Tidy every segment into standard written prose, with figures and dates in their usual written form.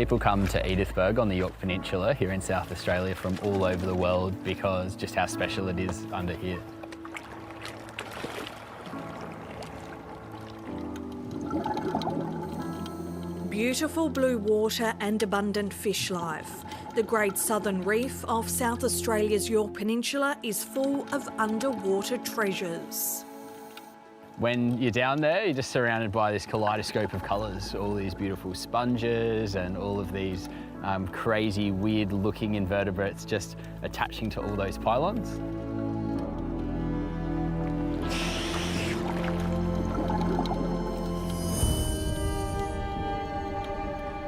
People come to Edithburgh on the Yorke Peninsula here in South Australia from all over the world because just how special it is under here. Beautiful blue water and abundant fish life. The Great Southern Reef off South Australia's Yorke Peninsula is full of underwater treasures. When you're down there, you're just surrounded by this kaleidoscope of colours, all these beautiful sponges and all of these crazy, weird-looking invertebrates just attaching to all those pylons.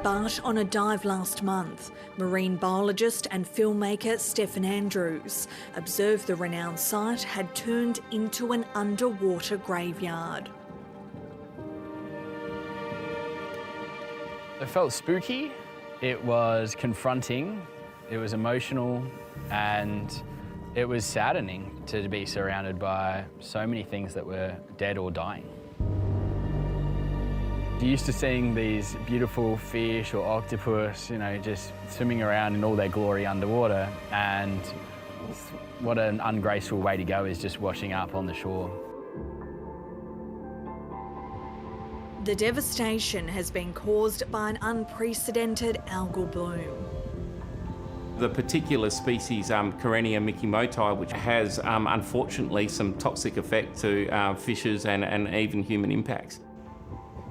But on a dive last month, marine biologist and filmmaker Stephen Andrews observed the renowned site had turned into an underwater graveyard. It felt spooky, it was confronting, it was emotional, and it was saddening to be surrounded by so many things that were dead or dying. You're used to seeing these beautiful fish or octopus, you know, just swimming around in all their glory underwater, and what an ungraceful way to go is just washing up on the shore. The devastation has been caused by an unprecedented algal bloom. The particular species, Karenia mikimoti, which has unfortunately some toxic effect to fishes and even human impacts.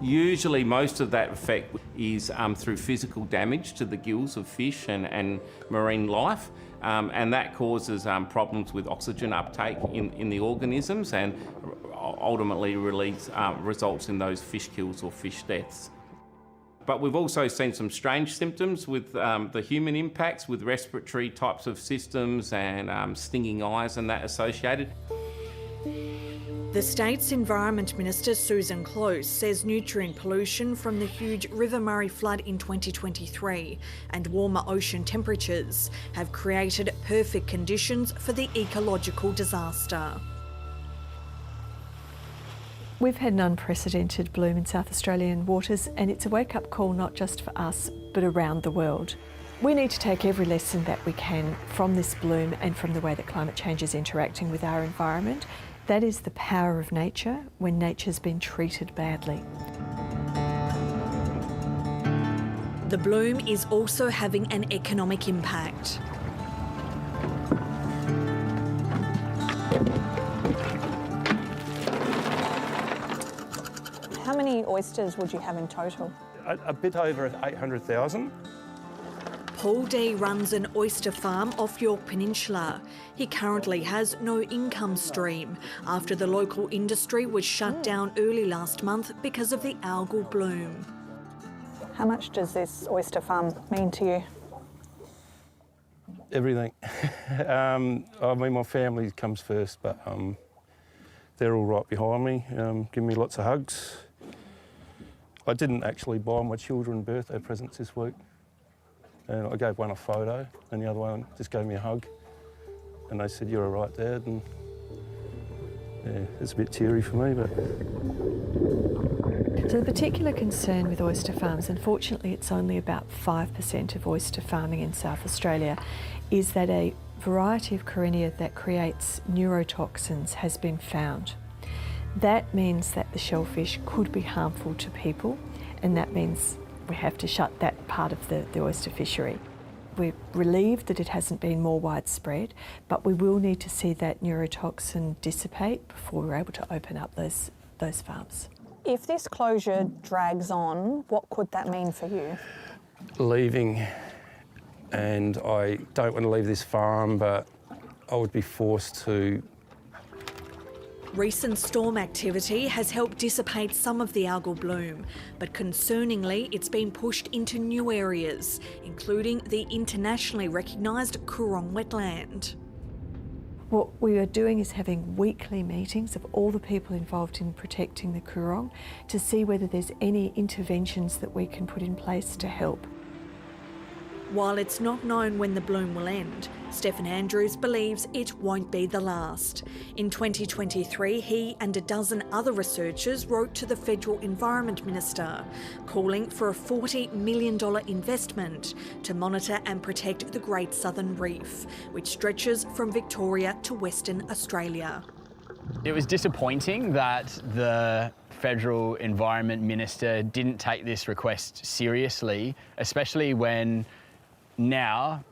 Usually most of that effect is through physical damage to the gills of fish and marine life, and that causes problems with oxygen uptake in the organisms and ultimately results in those fish kills or fish deaths. But we've also seen some strange symptoms with the human impacts, with respiratory types of systems and stinging eyes and that associated. The state's Environment Minister Susan Close says nutrient pollution from the huge River Murray flood in 2023 and warmer ocean temperatures have created perfect conditions for the ecological disaster. We've had an unprecedented bloom in South Australian waters, and it's a wake-up call not just for us but around the world. We need to take every lesson that we can from this bloom and from the way that climate change is interacting with our environment. That is the power of nature when nature's been treated badly. The bloom is also having an economic impact. How many oysters would you have in total? A bit over 800,000. Paul D runs an oyster farm off Yorke Peninsula. He currently has no income stream after the local industry was shut down early last month because of the algal bloom. How much does this oyster farm mean to you? Everything. I mean, my family comes first, but they're all right behind me, giving me lots of hugs. I didn't actually buy my children birthday presents this week. And I gave one a photo and the other one just gave me a hug. And they said, "You're all right, Dad." And yeah, it's a bit teary for me, but... So the particular concern with oyster farms, unfortunately it's only about 5% of oyster farming in South Australia, is that a variety of Karenia that creates neurotoxins has been found. That means that the shellfish could be harmful to people, and that means we have to shut that part of the oyster fishery. We're relieved that it hasn't been more widespread, but we will need to see that neurotoxin dissipate before we're able to open up those farms. If this closure drags on, what could that mean for you? Leaving, and I don't want to leave this farm, but I would be forced to. Recent storm activity has helped dissipate some of the algal bloom, but concerningly, it's been pushed into new areas, including the internationally recognised Coorong wetland. What we are doing is having weekly meetings of all the people involved in protecting the Coorong to see whether there's any interventions that we can put in place to help. While it's not known when the bloom will end, Stephen Andrews believes it won't be the last. In 2023, he and a dozen other researchers wrote to the Federal Environment Minister, calling for a $40 million investment to monitor and protect the Great Southern Reef, which stretches from Victoria to Western Australia. It was disappointing that the Federal Environment Minister didn't take this request seriously, especially when now,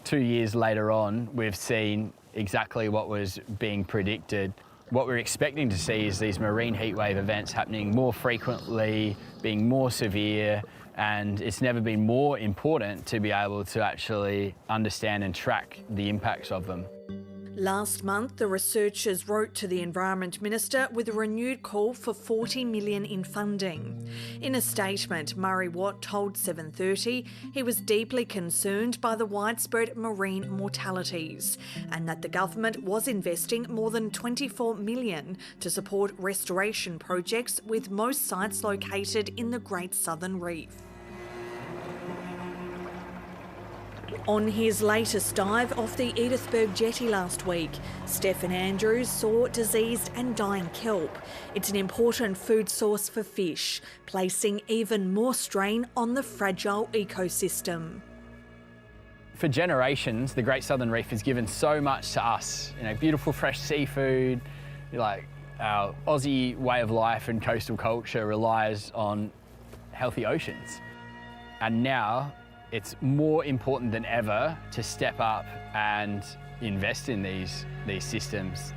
2 years later on, we've seen exactly what was being predicted. What we're expecting to see is these marine heatwave events happening more frequently, being more severe, and it's never been more important to be able to actually understand and track the impacts of them. Last month, the researchers wrote to the Environment Minister with a renewed call for $40 million in funding. In a statement, Murray Watt told 730 he was deeply concerned by the widespread marine mortalities and that the government was investing more than $24 million to support restoration projects, with most sites located in the Great Southern Reef. On his latest dive off the Edithburgh Jetty last week, Stephen Andrews saw diseased and dying kelp. It's an important food source for fish, placing even more strain on the fragile ecosystem. For generations, the Great Southern Reef has given so much to us. You know, beautiful fresh seafood, like our Aussie way of life and coastal culture relies on healthy oceans. And now, it's more important than ever to step up and invest in these systems.